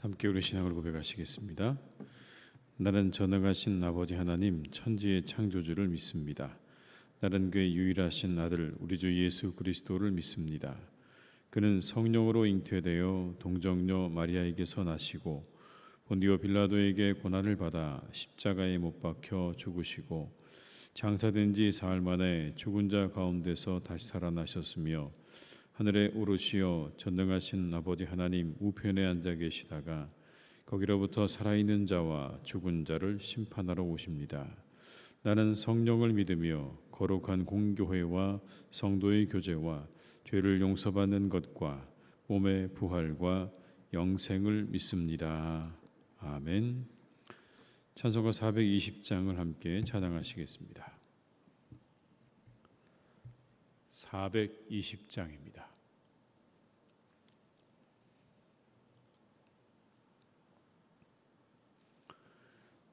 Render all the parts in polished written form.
함께 우리 신앙을 고백하시겠습니다. 나는 전능하신 아버지 하나님 천지의 창조주를 믿습니다. 나는 그의 유일하신 아들 우리 주 예수 그리스도를 믿습니다. 그는 성령으로 잉태되어 동정녀 마리아에게서 나시고 본디오 빌라도에게 고난을 받아 십자가에 못 박혀 죽으시고 장사된 지 사흘 만에 죽은 자 가운데서 다시 살아나셨으며 하늘에 오르시어 전능하신 아버지 하나님 우편에 앉아 계시다가 거기로부터 살아있는 자와 죽은 자를 심판하러 오십니다. 나는 성령을 믿으며 거룩한 공교회와 성도의 교제와 죄를 용서받는 것과 몸의 부활과 영생을 믿습니다. 아멘. 찬송가 420장을 함께 찬양하시겠습니다. 420장입니다.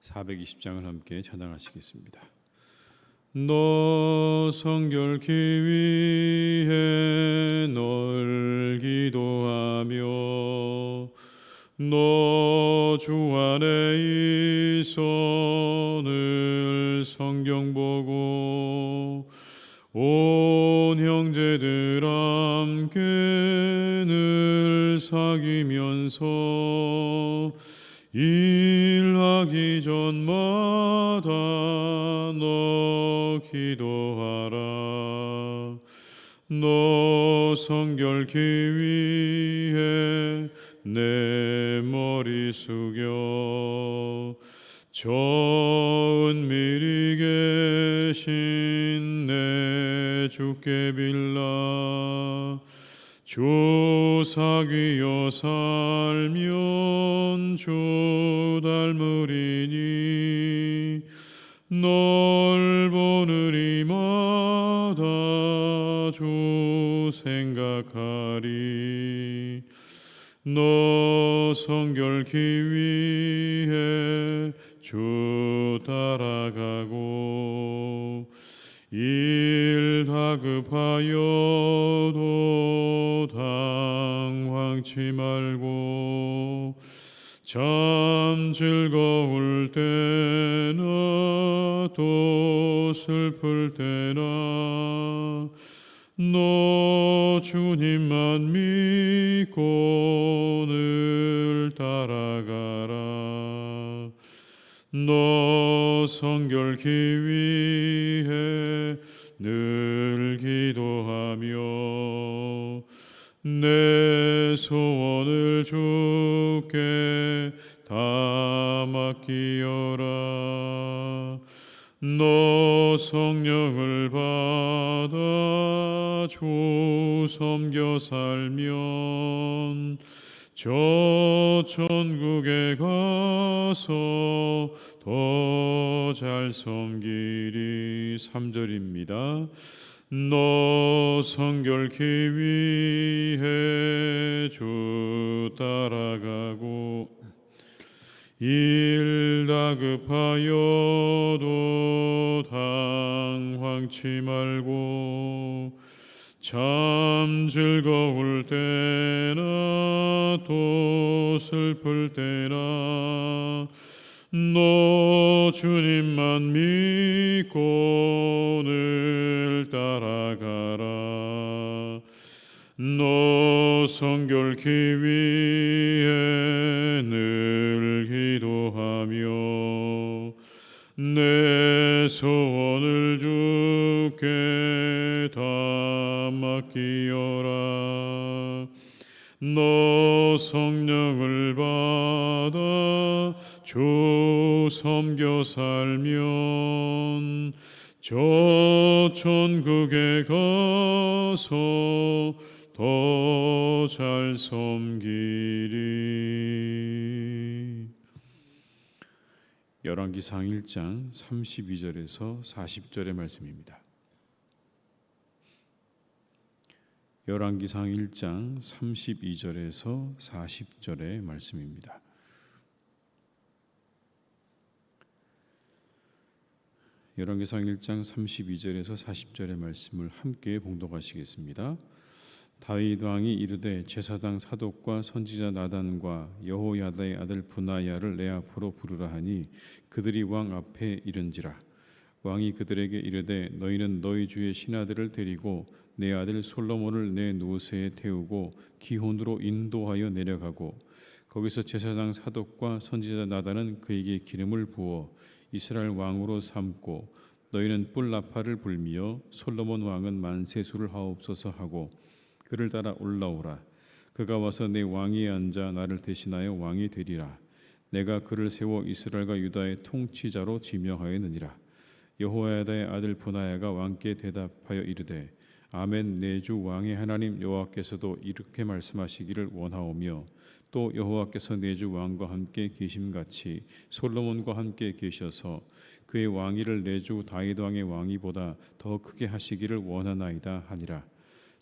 (420장을) 함께 찬양하시겠습니다. 너 성결케 위해 널 기도하며 너 주 안에 있어 늘 성경 보고 온 형제들 함께 늘 사귀면서 일하기 전마다 너 기도하라. 너 성결케 위해 내 머리 숙여 저 은밀히 계신 내 주께 빌라. 주 사귀어 살면 주 닮으리니 널 보는 이마다 주 생각하리. 너 성결케 위해 주 따라가고 일 다급하여도 당황치 말고 참 즐거울 때나 또 슬플 때나 너 주님만 믿고 늘 따라가라. 너 성결케 위해 늘 기도하며 내 소원을 주께 다 맡기어라. 너 성령을 받아 주 섬겨 살면 저 천국에 가서 더 잘 섬기리. 3절입니다. 너 성결케 위해 주 따라가고 일 다급하여도 당황치 말고 참 즐거울 때나 또 슬플 때나 너 주님만 믿고 늘 따라가라. 너 성결케 위해 늘 기도하며 내 소원을 주께 다 맡기어라. 너 성령을 받아 주 섬겨 살면 저 천국에 가서 더 잘 섬기리. 열왕기상 1장 32절에서 40절의 말씀입니다. 열왕기상 1장 32절에서 40절의 말씀입니다. 열왕기상 1장 32절에서 40절의 말씀을 함께 봉독하시겠습니다. 다윗 왕이 이르되 제사장 사독과 선지자 나단과 여호야다의 아들 분하야를 내 앞으로 부르라 하니 그들이 왕 앞에 이른지라. 왕이 그들에게 이르되 너희는 너희 주의 신하들을 데리고 내 아들 솔로몬을 내 노새에 태우고 기혼으로 인도하여 내려가고 거기서 제사장 사독과 선지자 나단은 그에게 기름을 부어 이스라엘 왕으로 삼고 너희는 뿔 나팔을 불미어 솔로몬 왕은 만세수를 하옵소서 하고 그를 따라 올라오라. 그가 와서 내 왕위에 앉아 나를 대신하여 왕이 되리라. 내가 그를 세워 이스라엘과 유다의 통치자로 지명하였느니라. 여호야다의 아들 분하야가 왕께 대답하여 이르되 아멘. 내 주 왕의 하나님 여호와께서도 이렇게 말씀하시기를 원하오며 또 여호와께서 내 주 왕과 함께 계심같이 솔로몬과 함께 계셔서 그의 왕위를 내 주 다윗 왕의 왕위보다 더 크게 하시기를 원하나이다 하니라.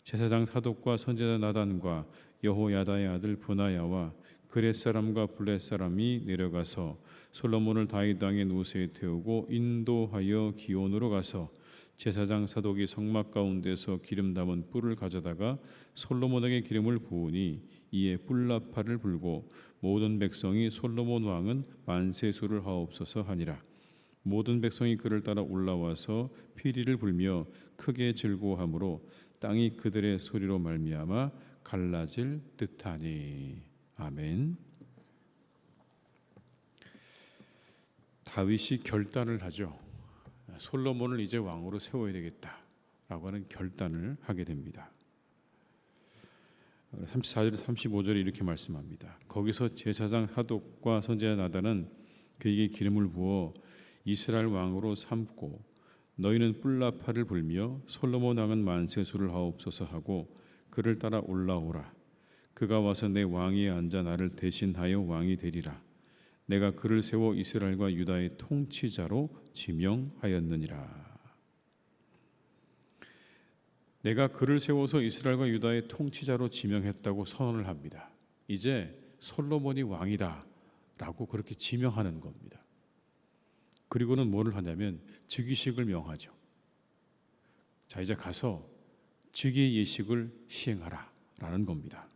제사장 사독과 선지자 나단과 여호야다의 아들 분하야와 그렛 사람과 블렛 사람이 내려가서 솔로몬을 다윗 왕의 노새에 태우고 인도하여 기온으로 가서 제사장 사독이 성막 가운데서 기름 담은 뿔을 가져다가 솔로몬에게 기름을 부으니 이에 뿔나팔을 불고 모든 백성이 솔로몬 왕은 만세수를 하옵소서 하니라. 모든 백성이 그를 따라 올라와서 피리를 불며 크게 즐거워하므로 땅이 그들의 소리로 말미암아 갈라질 듯하니. 아멘. 다윗이 결단을 하죠. 솔로몬을 이제 왕으로 세워야 되겠다라고 하는 결단을 하게 됩니다. 34절 35절에 이렇게 말씀합니다. 거기서 제사장 사독과 선지자 나단은 그에게 기름을 부어 이스라엘 왕으로 삼고 너희는 뿔나팔을 불며 솔로몬 왕은 만세수를 하옵소서 하고 그를 따라 올라오라. 그가 와서 내 왕위에 앉아 나를 대신하여 왕이 되리라. 내가 그를 세워 이스라엘과 유다의 통치자로 지명하였느니라. 내가 그를 세워서 이스라엘과 유다의 통치자로 지명했다고 선언을 합니다. 이제 솔로몬이 왕이다 라고 그렇게 지명하는 겁니다. 그리고는 뭐를 하냐면 즉위식을 명하죠. 자, 이제 가서 즉위 예식을 시행하라 라는 겁니다.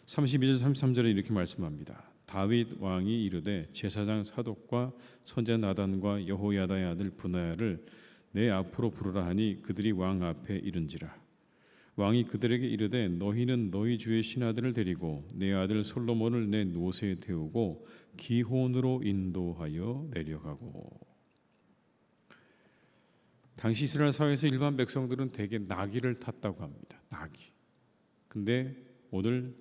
32절 33절에 이렇게 말씀합니다. 다윗 왕이 이르되 제사장 사독과 선지자 나단과 여호야다의 아들 분하야를 내 앞으로 부르라 하니 그들이 왕 앞에 이른지라. 왕이 그들에게 이르되 너희는 너희 주의 신하들을 데리고 내 아들 솔로몬을 내 노새에 태우고 기혼으로 인도하여 내려가고. 당시 이스라엘 사회에서 일반 백성들은 대개 나귀를 탔다고 합니다. 나귀. 근데 오늘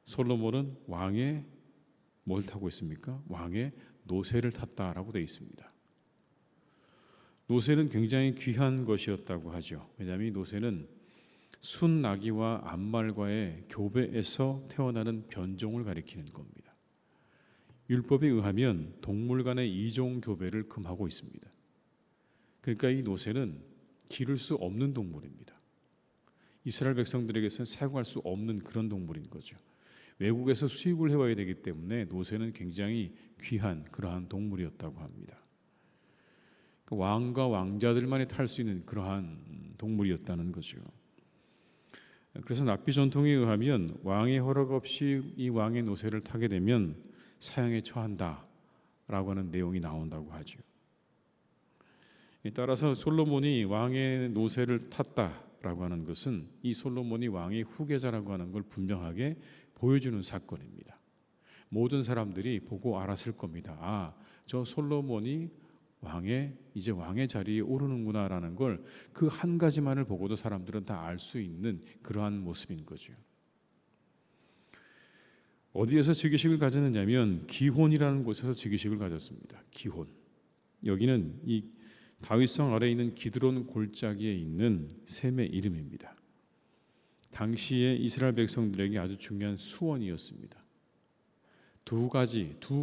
솔로몬은 왕의 뭘 타고 있습니까? 왕의 노새를 탔다라고 되어 있습니다. 노새는 굉장히 귀한 것이었다고 하죠. 왜냐하면 이 노새는 순 나귀와 암말과의 교배에서 태어나는 변종을 가리키는 겁니다. 율법에 의하면 동물 간의 이종 교배를 금하고 있습니다. 그러니까 이 노새는 기를 수 없는 동물입니다. 이스라엘 백성들에게서는 사용할 수 없는 그런 동물인 거죠. 외국에서 수입을 해와야 되기 때문에 노새는 굉장히 귀한 그러한 동물이었다고 합니다. 왕과 왕자들만이 탈 수 있는 그러한 동물이었다는 거죠. 그래서 납비 전통에 의하면 왕의 허락 없이 이 왕의 노새를 타게 되면 사형에 처한다라고 하는 내용이 나온다고 하죠. 따라서 솔로몬이 왕의 노새를 탔다라고 하는 것은 이 솔로몬이 왕의 후계자라고 하는 걸 분명하게 보여주는 사건입니다. 모든 사람들이 보고 알았을 겁니다. 아, 저 솔로몬이 이제 왕의 자리에 오르는구나라는 걸 그 한 가지만을 보고도 사람들은 다 알 수 있는 그러한 모습인 거죠. 어디에서 즉위식을 가졌느냐면 기혼이라는 곳에서 즉위식을 가졌습니다. 기혼. 여기는 이 다윗성 아래에 있는 기드론 골짜기에 있는 샘의 이름입니다. 당시에 이스라엘 백성들에게 아주 중요한 수원이었습니다. 두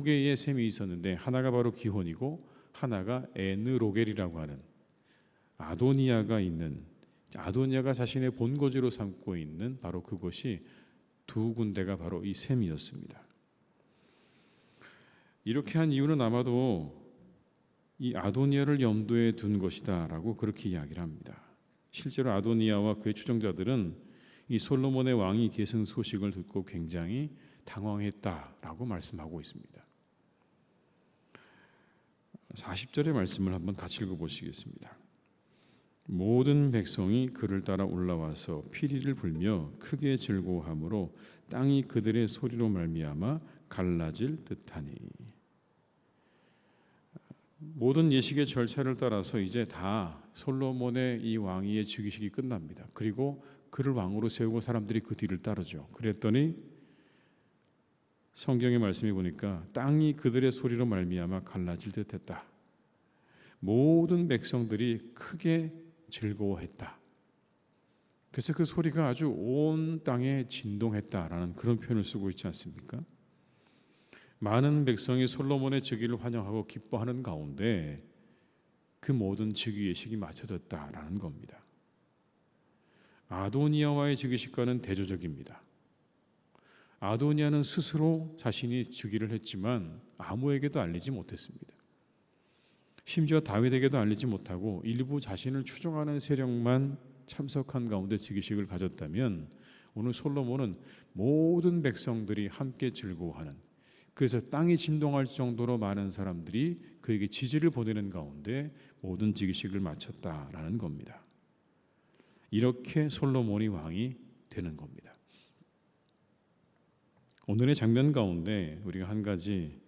개의 샘이 있었는데 하나가 바로 기혼이고 하나가 에느로겔이라고 하는 아도니아가 자신의 본거지로 삼고 있는 바로 그곳이 두 군데가 바로 이 샘이었습니다. 이렇게 한 이유는 아마도 이 아도니아를 염두에 둔 것이다라고 그렇게 이야기를 합니다. 실제로 아도니아와 그의 추종자들은 이 솔로몬의 왕위 계승 소식을 듣고 굉장히 당황했다라고 말씀하고 있습니다. 40절의 말씀을 한번 같이 읽어보시겠습니다. 모든 백성이 그를 따라 올라와서 피리를 불며 크게 즐거워함으로 땅이 그들의 소리로 말미암아 갈라질 듯하니. 모든 예식의 절차를 따라서 이제 다 솔로몬의 이 왕위의 즉위식이 끝납니다. 그리고 그를 왕으로 세우고 사람들이 그 뒤를 따르죠. 그랬더니 성경의 말씀에 보니까 땅이 그들의 소리로 말미암아 갈라질 듯했다. 모든 백성들이 크게 즐거워했다. 그래서 그 소리가 아주 온 땅에 진동했다라는 그런 표현을 쓰고 있지 않습니까? 많은 백성이 솔로몬의 즉위를 환영하고 기뻐하는 가운데 그 모든 즉위 예식이 마쳐졌다라는 겁니다. 아도니아와의 즉위식과는 대조적입니다. 아도니아는 스스로 자신이 즉위를 했지만 아무에게도 알리지 못했습니다. 심지어 다윗에게도 알리지 못하고 일부 자신을 추종하는 세력만 참석한 가운데 즉위식을 가졌다면, 오늘 솔로몬은 모든 백성들이 함께 즐거워하는, 그래서 땅이 진동할 정도로 많은 사람들이 그에게 지지를 보내는 가운데 모든 즉위식을 마쳤다라는 겁니다. 이렇게 솔로몬이 왕이 되는 겁니다. 오늘의 장면 가운데 우리가 한 가지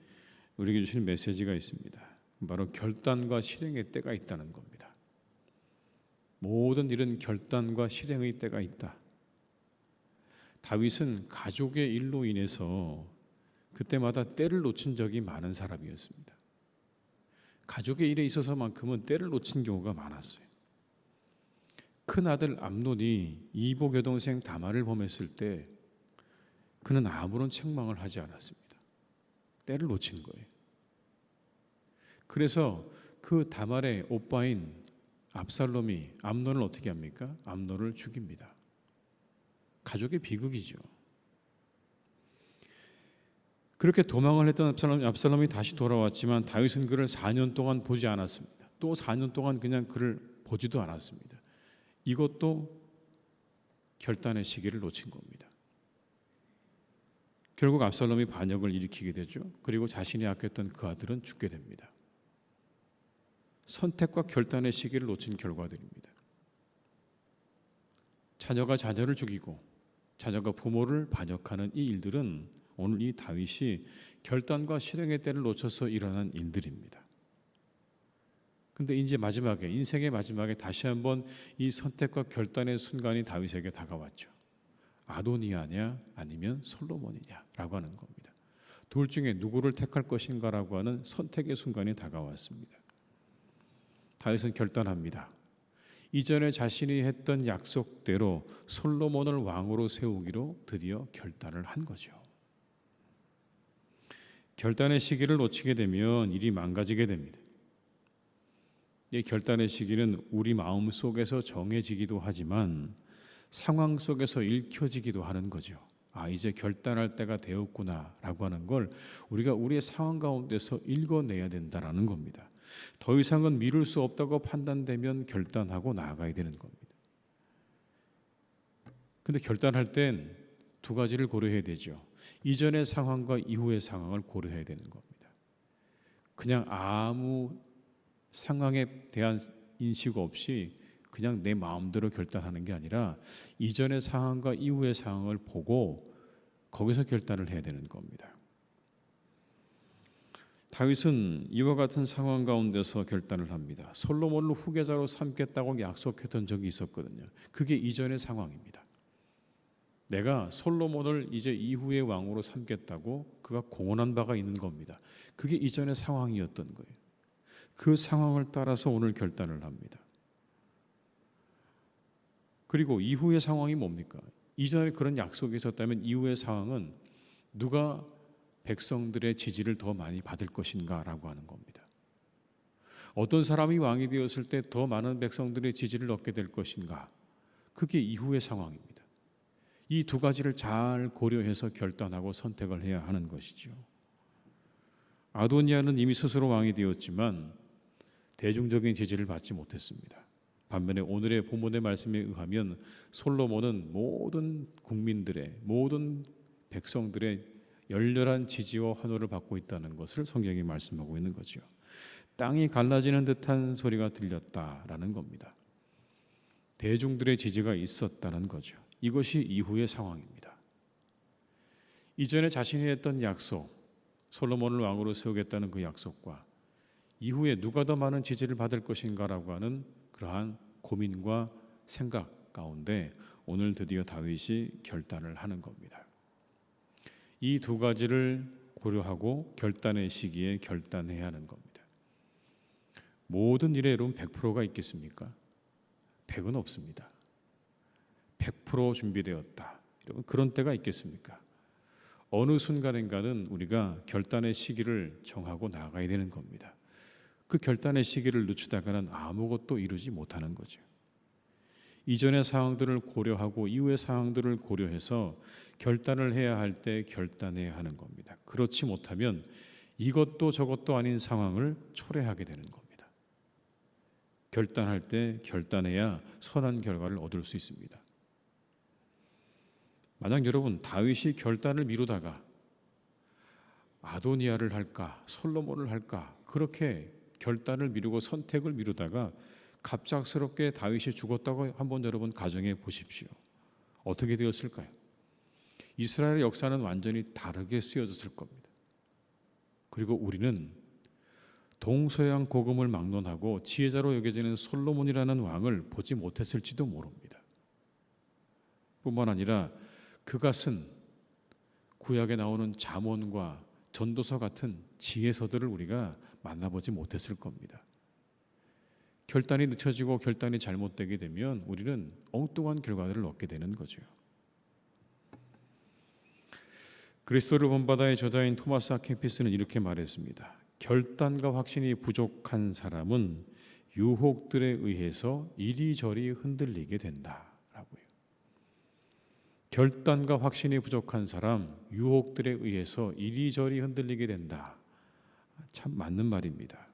우리에게 주신 메시지가 있습니다. 바로 결단과 실행의 때가 있다는 겁니다. 모든 일은 결단과 실행의 때가 있다. 다윗은 가족의 일로 인해서 그때마다 때를 놓친 적이 많은 사람이었습니다. 가족의 일에 있어서만큼은 때를 놓친 경우가 많았어요. 큰아들 암논이 이복 여동생 다말을 범했을 때 그는 아무런 책망을 하지 않았습니다. 때를 놓친 거예요. 그래서 그 다말의 오빠인 압살롬이 암논을 어떻게 합니까? 암논을 죽입니다. 가족의 비극이죠. 그렇게 도망을 했던 압살롬이 다시 돌아왔지만 다윗은 그를 4년 동안 보지 않았습니다. 또 4년 동안 그냥 그를 보지도 않았습니다. 이것도 결단의 시기를 놓친 겁니다. 결국 압살롬이 반역을 일으키게 되죠. 그리고 자신이 아꼈던 그 아들은 죽게 됩니다. 선택과 결단의 시기를 놓친 결과들입니다. 자녀가 자녀를 죽이고 자녀가 부모를 반역하는 이 일들은 오늘 이 다윗이 결단과 실행의 때를 놓쳐서 일어난 일들입니다. 근데 이제 마지막에, 인생의 마지막에 다시 한번 이 선택과 결단의 순간이 다윗에게 다가왔죠. 아도니아냐 아니면 솔로몬이냐라고 하는 겁니다. 둘 중에 누구를 택할 것인가라고 하는 선택의 순간이 다가왔습니다. 다윗은 결단합니다. 이전에 자신이 했던 약속대로 솔로몬을 왕으로 세우기로 드디어 결단을 한 거죠. 결단의 시기를 놓치게 되면 일이 망가지게 됩니다. 이 결단의 시기는 우리 마음 속에서 정해지기도 하지만 상황 속에서 읽혀지기도 하는 거죠. 아, 이제 결단할 때가 되었구나라고 하는 걸 우리가 우리의 상황 가운데서 읽어내야 된다라는 겁니다. 더 이상은 미룰 수 없다고 판단되면 결단하고 나아가야 되는 겁니다. 근데 결단할 땐 두 가지를 고려해야 되죠. 이전의 상황과 이후의 상황을 고려해야 되는 겁니다. 그냥 아무 상황에 대한 인식 없이 그냥 내 마음대로 결단하는 게 아니라 이전의 상황과 이후의 상황을 보고 거기서 결단을 해야 되는 겁니다. 다윗은 이와 같은 상황 가운데서 결단을 합니다. 솔로몬을 후계자로 삼겠다고 약속했던 적이 있었거든요. 그게 이전의 상황입니다. 내가 솔로몬을 이제 이후의 왕으로 삼겠다고 그가 공언한 바가 있는 겁니다. 그게 이전의 상황이었던 거예요. 그 상황을 따라서 오늘 결단을 합니다. 그리고 이후의 상황이 뭡니까? 이전에 그런 약속이 있었다면 이후의 상황은 누가 백성들의 지지를 더 많이 받을 것인가라고 하는 겁니다. 어떤 사람이 왕이 되었을 때 더 많은 백성들의 지지를 얻게 될 것인가? 그게 이후의 상황입니다. 이 두 가지를 잘 고려해서 결단하고 선택을 해야 하는 것이죠. 아도니아는 이미 스스로 왕이 되었지만 대중적인 지지를 받지 못했습니다. 반면에 오늘의 본문의 말씀에 의하면 솔로몬은 모든 국민들의, 모든 백성들의 열렬한 지지와 환호를 받고 있다는 것을 성경이 말씀하고 있는 거죠. 땅이 갈라지는 듯한 소리가 들렸다라는 겁니다. 대중들의 지지가 있었다는 거죠. 이것이 이후의 상황입니다. 이전에 자신이 했던 약속, 솔로몬을 왕으로 세우겠다는 그 약속과 이후에 누가 더 많은 지지를 받을 것인가라고 하는 그러한 고민과 생각 가운데 오늘 드디어 다윗이 결단을 하는 겁니다. 이 두 가지를 고려하고 결단의 시기에 결단해야 하는 겁니다. 모든 일에 여러분 100%가 있겠습니까? 100은 없습니다. 100% 준비되었다. 여러분 그런 때가 있겠습니까? 어느 순간인가는 우리가 결단의 시기를 정하고 나가야 되는 겁니다. 그 결단의 시기를 늦추다가는 아무것도 이루지 못하는 거죠. 이전의 상황들을 고려하고 이후의 상황들을 고려해서 결단을 해야 할 때 결단해야 하는 겁니다. 그렇지 못하면 이것도 저것도 아닌 상황을 초래하게 되는 겁니다. 결단할 때 결단해야 선한 결과를 얻을 수 있습니다. 만약 여러분 다윗이 결단을 미루다가 아도니아를 할까 솔로몬을 할까 그렇게 결단을 미루고 선택을 미루다가 갑작스럽게 다윗이 죽었다고 한번 여러분 가정해 보십시오. 어떻게 되었을까요? 이스라엘의 역사는 완전히 다르게 쓰여졌을 겁니다. 그리고 우리는 동서양 복음을 막론하고 지혜자로 여겨지는 솔로몬이라는 왕을 보지 못했을지도 모릅니다. 뿐만 아니라 그가 쓴 구약에 나오는 잠언과 전도서 같은 지혜서들을 우리가 만나보지 못했을 겁니다. 결단이 늦춰지고 결단이 잘못되게 되면 우리는 엉뚱한 결과를 얻게 되는 거죠. 그리스도를 본받아의 저자인 토마스 아퀴나스는 이렇게 말했습니다. 결단과 확신이 부족한 사람은 유혹들에 의해서 이리저리 흔들리게 된다라고요. 결단과 확신이 부족한 사람, 유혹들에 의해서 이리저리 흔들리게 된다. 참 맞는 말입니다.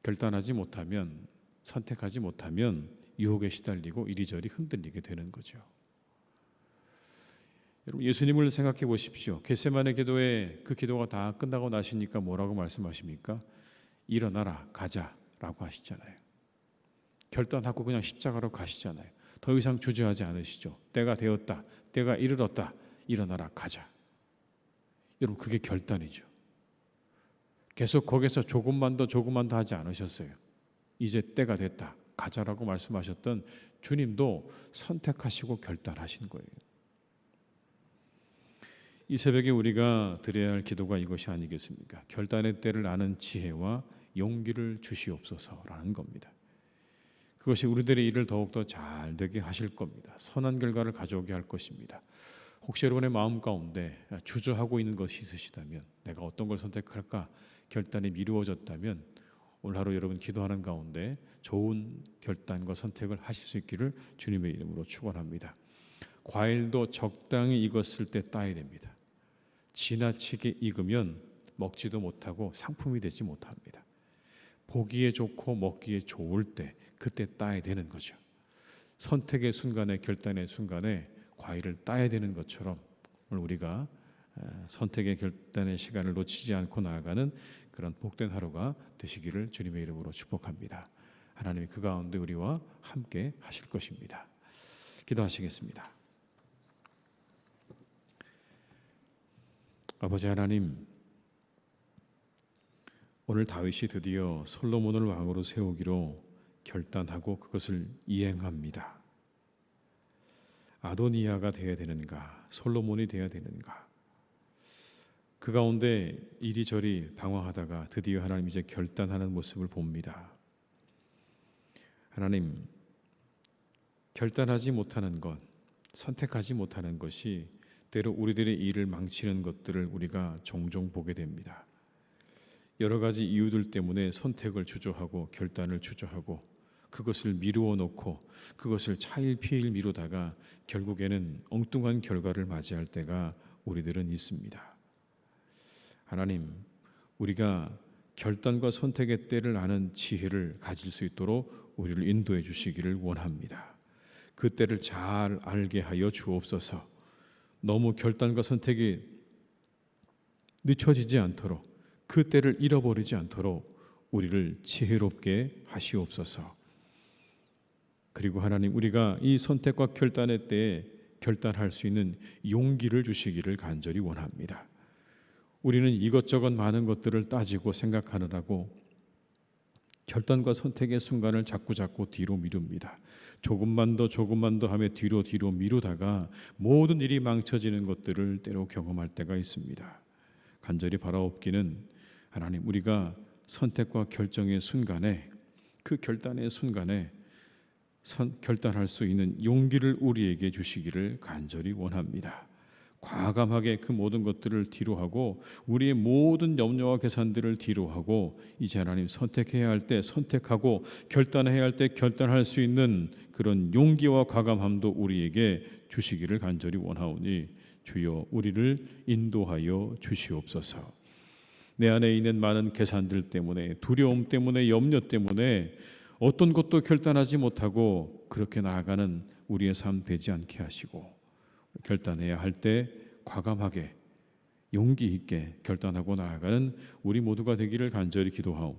결단하지 못하면, 선택하지 못하면 유혹에 시달리고 이리저리 흔들리게 되는 거죠. 여러분 예수님을 생각해 보십시오. 겟세마네 기도에 그 기도가 다 끝나고 나시니까 뭐라고 말씀하십니까? 일어나라 가자라고 하시잖아요. 결단하고 그냥 십자가로 가시잖아요. 더 이상 주저하지 않으시죠. 때가 되었다. 때가 이르렀다. 일어나라 가자. 여러분 그게 결단이죠. 계속 거기서 조금만 더 하지 않으셨어요. 이제 때가 됐다. 가자라고 말씀하셨던 주님도 선택하시고 결단하신 거예요. 이 새벽에 우리가 드려야 할 기도가 이것이 아니겠습니까? 결단의 때를 아는 지혜와 용기를 주시옵소서라는 겁니다. 그것이 우리들의 일을 더욱더 잘 되게 하실 겁니다. 선한 결과를 가져오게 할 것입니다. 혹시 여러분의 마음 가운데 주저하고 있는 것이 있으시다면 내가 어떤 걸 선택할까 결단이 미루어졌다면 오늘 하루 여러분 기도하는 가운데 좋은 결단과 선택을 하실 수 있기를 주님의 이름으로 축원합니다. 과일도 적당히 익었을 때 따야 됩니다. 지나치게 익으면 먹지도 못하고 상품이 되지 못합니다. 보기에 좋고 먹기에 좋을 때 그때 따야 되는 거죠. 선택의 순간에 결단의 순간에 과일을 따야 되는 것처럼 오늘 우리가 선택의 결단의 시간을 놓치지 않고 나아가는 그런 복된 하루가 되시기를 주님의 이름으로 축복합니다. 하나님이 그 가운데 우리와 함께 하실 것입니다. 기도하시겠습니다. 아버지 하나님, 오늘 다윗이 드디어 솔로몬을 왕으로 세우기로 결단하고 그것을 이행합니다. 아도니아가 되어야 되는가, 솔로몬이 되어야 되는가? 그 가운데 이리저리 방황하다가 드디어 하나님 이제 결단하는 모습을 봅니다. 하나님, 결단하지 못하는 것, 선택하지 못하는 것이 때로 우리들의 일을 망치는 것들을 우리가 종종 보게 됩니다. 여러 가지 이유들 때문에 선택을 주저하고 결단을 주저하고 그것을 미루어 놓고 그것을 차일피일 미루다가 결국에는 엉뚱한 결과를 맞이할 때가 우리들은 있습니다. 하나님, 우리가 결단과 선택의 때를 아는 지혜를 가질 수 있도록 우리를 인도해 주시기를 원합니다. 그 때를 잘 알게 하여 주옵소서. 너무 결단과 선택이 늦춰지지 않도록, 그 때를 잃어버리지 않도록 우리를 지혜롭게 하시옵소서. 그리고 하나님, 우리가 이 선택과 결단의 때에 결단할 수 있는 용기를 주시기를 간절히 원합니다. 우리는 이것저것 많은 것들을 따지고 생각하느라고 결단과 선택의 순간을 자꾸 뒤로 미룹니다. 조금만 더 하며 뒤로 미루다가 모든 일이 망쳐지는 것들을 때로 경험할 때가 있습니다. 간절히 바라옵기는 하나님, 우리가 선택과 결정의 순간에, 그 결단의 순간에 결단할 수 있는 용기를 우리에게 주시기를 간절히 원합니다. 과감하게 그 모든 것들을 뒤로하고 우리의 모든 염려와 계산들을 뒤로하고 이제 하나님 선택해야 할 때 선택하고 결단해야 할 때 결단할 수 있는 그런 용기와 과감함도 우리에게 주시기를 간절히 원하오니 주여 우리를 인도하여 주시옵소서. 내 안에 있는 많은 계산들 때문에, 두려움 때문에, 염려 때문에 어떤 것도 결단하지 못하고 그렇게 나아가는 우리의 삶 되지 않게 하시고, 결단해야 할 때 과감하게 용기 있게 결단하고 나아가는 우리 모두가 되기를 간절히 기도하오.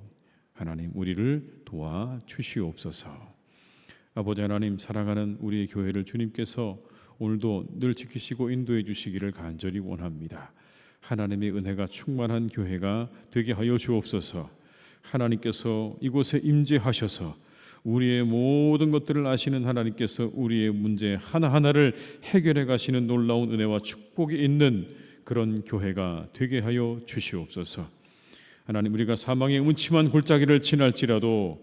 하나님, 우리를 도와 주시옵소서. 아버지 하나님, 사랑하는 우리의 교회를 주님께서 오늘도 늘 지키시고 인도해 주시기를 간절히 원합니다. 하나님의 은혜가 충만한 교회가 되게 하여 주옵소서. 하나님께서 이곳에 임재하셔서 우리의 모든 것들을 아시는 하나님께서 우리의 문제 하나하나를 해결해 가시는 놀라운 은혜와 축복이 있는 그런 교회가 되게 하여 주시옵소서. 하나님, 우리가 사망의 음침한 골짜기를 지날지라도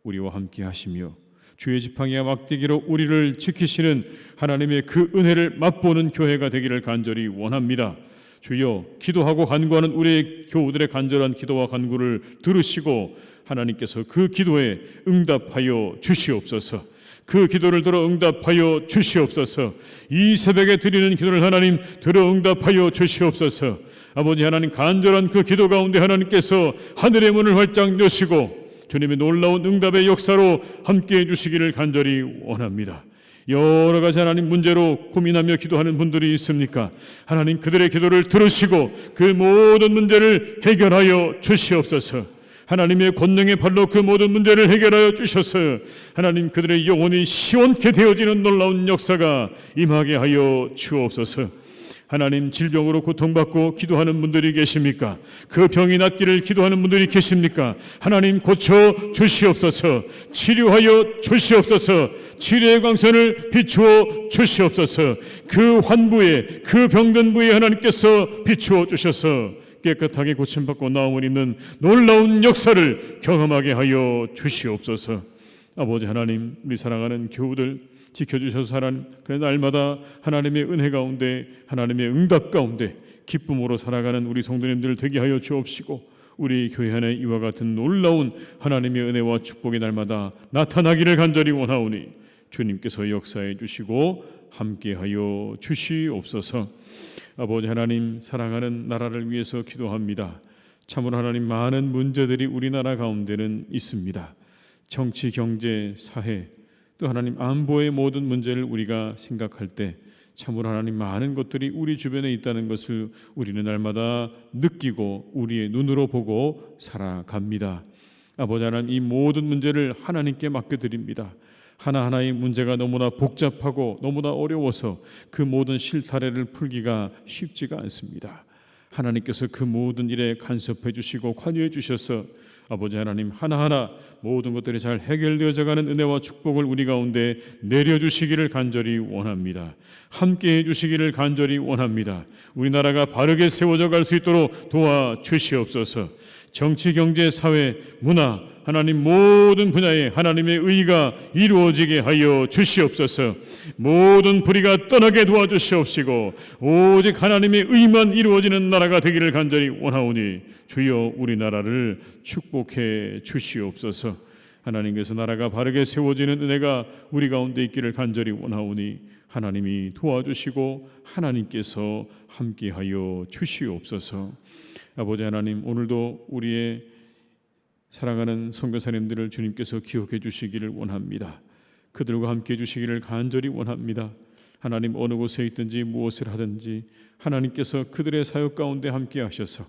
우리와 함께 하시며 주의 지팡이와 막대기로 우리를 지키시는 하나님의 그 은혜를 맛보는 교회가 되기를 간절히 원합니다. 주여, 기도하고 간구하는 우리의 교우들의 간절한 기도와 간구를 들으시고 하나님께서 그 기도에 응답하여 주시옵소서. 그 기도를 들어 응답하여 주시옵소서. 이 새벽에 드리는 기도를 하나님 들어 응답하여 주시옵소서. 아버지 하나님, 간절한 그 기도 가운데 하나님께서 하늘의 문을 활짝 여시고 주님의 놀라운 응답의 역사로 함께해 주시기를 간절히 원합니다. 여러 가지 하나님 문제로 고민하며 기도하는 분들이 있습니까? 하나님, 그들의 기도를 들으시고 그 모든 문제를 해결하여 주시옵소서. 하나님의 권능의 발로 그 모든 문제를 해결하여 주셔서 하나님, 그들의 영혼이 시원케 되어지는 놀라운 역사가 임하게 하여 주옵소서. 하나님, 질병으로 고통받고 기도하는 분들이 계십니까? 그 병이 낫기를 기도하는 분들이 계십니까? 하나님, 고쳐 주시옵소서. 치료하여 주시옵소서. 치료의 광선을 비추어 주시옵소서. 그 환부에, 그 병든 부에 하나님께서 비추어 주셔서 깨끗하게 고침받고 나음을 입는 놀라운 역사를 경험하게 하여 주시옵소서. 아버지 하나님, 우리 사랑하는 교우들 지켜주셔서 하나님, 그 날마다 하나님의 은혜 가운데, 하나님의 응답 가운데 기쁨으로 살아가는 우리 성도님들 되게 하여 주옵시고, 우리 교회 안에 이와 같은 놀라운 하나님의 은혜와 축복이 날마다 나타나기를 간절히 원하오니 주님께서 역사해 주시고 함께하여 주시옵소서. 아버지 하나님, 사랑하는 나라를 위해서 기도합니다. 참으로 하나님, 많은 문제들이 우리나라 가운데는 있습니다. 정치, 경제, 사회, 또 하나님 안보의 모든 문제를 우리가 생각할 때 참으로 하나님, 많은 것들이 우리 주변에 있다는 것을 우리는 날마다 느끼고 우리의 눈으로 보고 살아갑니다. 아버지 하나님, 이 모든 문제를 하나님께 맡겨드립니다. 하나하나의 문제가 너무나 복잡하고 너무나 어려워서 그 모든 실타래를 풀기가 쉽지가 않습니다. 하나님께서 그 모든 일에 간섭해 주시고 관여해 주셔서 아버지 하나님, 하나하나 모든 것들이 잘 해결되어져 가는 은혜와 축복을 우리 가운데 내려주시기를 간절히 원합니다. 함께해 주시기를 간절히 원합니다. 우리나라가 바르게 세워져 갈 수 있도록 도와주시옵소서. 정치, 경제, 사회, 문화, 하나님 모든 분야에 하나님의 의가 이루어지게 하여 주시옵소서. 모든 불의가 떠나게 도와주시옵시고 오직 하나님의 의만 이루어지는 나라가 되기를 간절히 원하오니 주여, 우리나라를 축복해 주시옵소서. 하나님께서 나라가 바르게 세워지는 은혜가 우리 가운데 있기를 간절히 원하오니 하나님이 도와주시고 하나님께서 함께하여 주시옵소서. 아버지 하나님, 오늘도 우리의 사랑하는 선교사님들을 주님께서 기억해 주시기를 원합니다. 그들과 함께 해 주시기를 간절히 원합니다. 하나님, 어느 곳에 있든지 무엇을 하든지 하나님께서 그들의 사역 가운데 함께 하셔서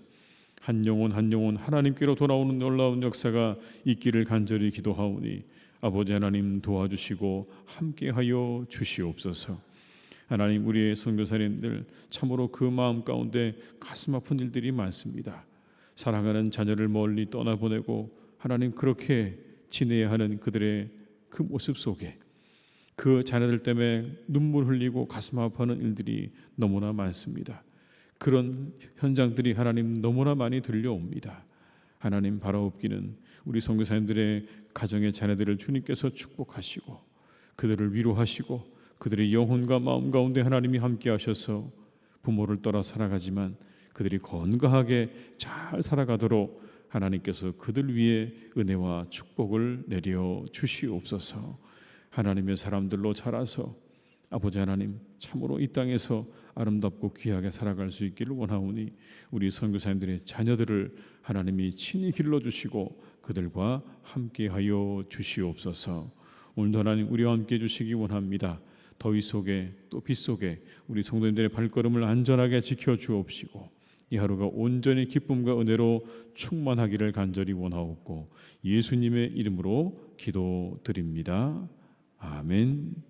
한 영혼 한 영혼 하나님께로 돌아오는 놀라운 역사가 있기를 간절히 기도하오니 아버지 하나님, 도와주시고 함께하여 주시옵소서. 하나님, 우리의 선교사님들 참으로 그 마음 가운데 가슴 아픈 일들이 많습니다. 사랑하는 자녀를 멀리 떠나보내고 하나님, 그렇게 지내야 하는 그들의 그 모습 속에 그 자녀들 때문에 눈물 흘리고 가슴 아파하는 일들이 너무나 많습니다. 그런 현장들이 하나님 너무나 많이 들려옵니다. 하나님, 바라옵기는 우리 선교사님들의 가정의 자녀들을 주님께서 축복하시고 그들을 위로하시고 그들의 영혼과 마음 가운데 하나님이 함께 하셔서 부모를 떠나 살아가지만 그들이 건강하게 잘 살아가도록 하나님께서 그들 위에 은혜와 축복을 내려 주시옵소서. 하나님의 사람들로 자라서 아버지 하나님, 참으로 이 땅에서 아름답고 귀하게 살아갈 수 있기를 원하오니 우리 선교사님들의 자녀들을 하나님이 친히 길러주시고 그들과 함께하여 주시옵소서. 오늘도 하나님, 우리와 함께 해주시기 원합니다. 더위 속에 또 빛 속에 우리 성도님들의 발걸음을 안전하게 지켜주옵시고 이 하루가 온전히 기쁨과 은혜로 충만하기를 간절히 원하옵고 예수님의 이름으로 기도드립니다. 아멘.